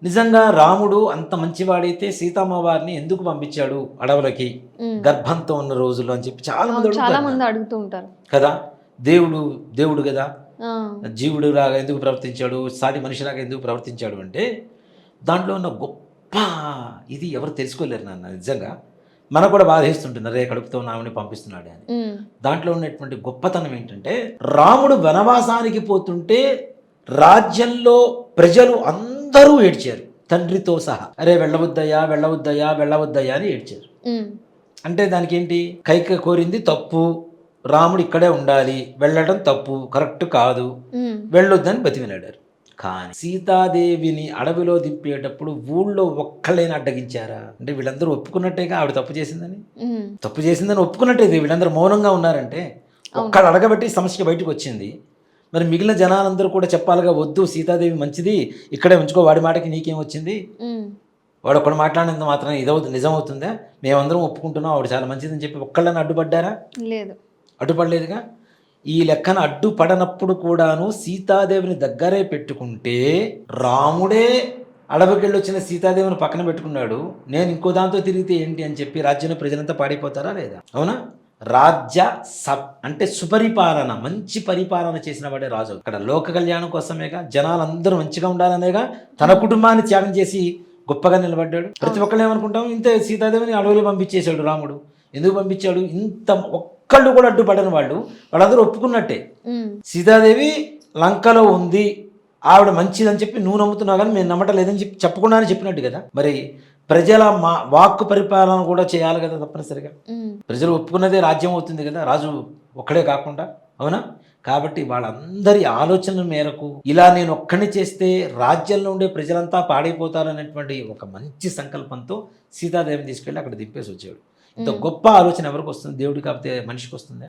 నిజంగా రాముడు అంత మంచివాడైతే సీతమ్మవారిని ఎందుకు పంపించాడు అడవులకి గర్భంతో ఉన్న రోజుల్లో అని చెప్పి చాలా మంది చాలా అడుగుతారు మంది అడుగుతూ ఉంటారు కదా. దేవుడు దేవుడు కదా, ఆ, జీవుడు లాగా ఎందుకు ప్రవర్తించాడు, సాటి మనిషిలాగా ఎందుకు ప్రవర్తించాడు అంటే దాంట్లో ఉన్న గొప్ప ఇది ఎవరు తెలుసుకోలేరు నాన్న. నిజంగా మనకు కూడా బాధేస్తుంటుంది, రే కడుపుతో నామని పంపిస్తున్నాడు అని. ఉమ్, దాంట్లో ఉన్నటువంటి గొప్పతనం ఏంటంటే రాముడు వనవాసానికి పోతుంటే రాజ్యంలో ప్రజలు అందరూ ఏడ్చారు తండ్రితో సహా. అరే వెళ్ళవద్దయ్యా వెళ్ళవద్దయ్యా వెళ్ళవద్దయ్యా అని ఏడ్చారు. ఉమ్, అంటే దానికి ఏంటి, కైక కోరింది తప్పు, రాముడు ఇక్కడే ఉండాలి, వెళ్ళడం తప్పు, కరెక్ట్ కాదు, ఉమ్, వెళ్ళొద్దని బతిమిలాడారు. కానీ సీతాదేవిని అడవిలో దింపేటప్పుడు ఊళ్ళో ఒక్కళ్ళైనా అడ్డగించారా అంటే వీళ్ళందరూ ఒప్పుకున్నట్టేగా ఆవిడ తప్పు చేసిందని. ఉమ్, తప్పు చేసిందని ఒప్పుకున్నట్టే, వీళ్ళందరూ మౌనంగా ఉన్నారంటే ఒక్కళ్ళు అడగబెట్టి సమస్య బయటకు వచ్చింది. మరి మిగిలిన జనాలందరూ కూడా చెప్పాలిగా, వద్దు సీతాదేవి మంచిది, ఇక్కడే ఉంచుకో, వాడి మాటకి నీకేం వచ్చింది, ఉమ్, వాడు ఒకడు మాట్లాడినంత మాత్రం నిజం అవుతుందా, మేమందరం ఒప్పుకుంటున్నాం ఆవిడ చాలా మంచిదని చెప్పి ఒక్కళ్ళని అడ్డుపడ్డారా? లేదు. అడ్డుపడలేదుగా. ఈ లెక్కన అడ్డుపడనప్పుడు కూడాను సీతాదేవిని దగ్గరే పెట్టుకుంటే రాముడే అడవికెళ్ళి వచ్చిన సీతాదేవిని పక్కన పెట్టుకున్నాడు, నేను ఇంకో దాంతో తిరిగితే ఏంటి అని చెప్పి రాజ్యంలో ప్రజలంతా పాడైపోతారా లేదా? అవునా? రాజ్య అంటే సుపరిపాలన, మంచి పరిపాలన చేసిన వాడే రాజు. అక్కడ లోక కళ్యాణం కోసమేగా, జనాలందరూ మంచిగా ఉండాలనేగా తన కుటుంబాన్ని త్యాగం చేసి గొప్పగా నిలబడ్డాడు. ప్రతి ఒక్కళ్ళు ఏమనుకుంటాం, ఇంతే సీతాదేవిని అడవిలో పంపించేశాడు రాముడు. ఎందుకు పంపించాడు? ఇంత ఒక్కళ్ళు కూడా అడ్డుపడని వాళ్ళందరూ ఒప్పుకున్నట్టే. ఉమ్, సీతాదేవి లంకలో ఉంది, ఆవిడ మంచిదని చెప్పి నువ్వు నమ్ముతున్నావు కానీ మేము నమ్మటం లేదని చెప్పి చెప్పకుండానే చెప్పినట్టు కదా. మరి ప్రజల వాక్కు పరిపాలన కూడా చేయాలి కదా తప్పనిసరిగా. ఉమ్, ప్రజలు ఒప్పుకున్నదే రాజ్యం అవుతుంది కదా, రాజు ఒక్కడే కాకుండా. అవునా? కాబట్టి వాళ్ళందరి ఆలోచనల మేరకు ఇలా నేను ఒక్కడిని చేస్తే రాజ్యంలో ఉండే ప్రజలంతా పాడైపోతారనేటువంటి ఒక మంచి సంకల్పంతో సీతాదేవిని తీసుకెళ్ళి అక్కడ దింపేసి వచ్చాడు. ఇంత గొప్ప ఆలోచన ఎవరికి వస్తుంది? దేవుడికి కాకపోతే మనిషికి వస్తుంది.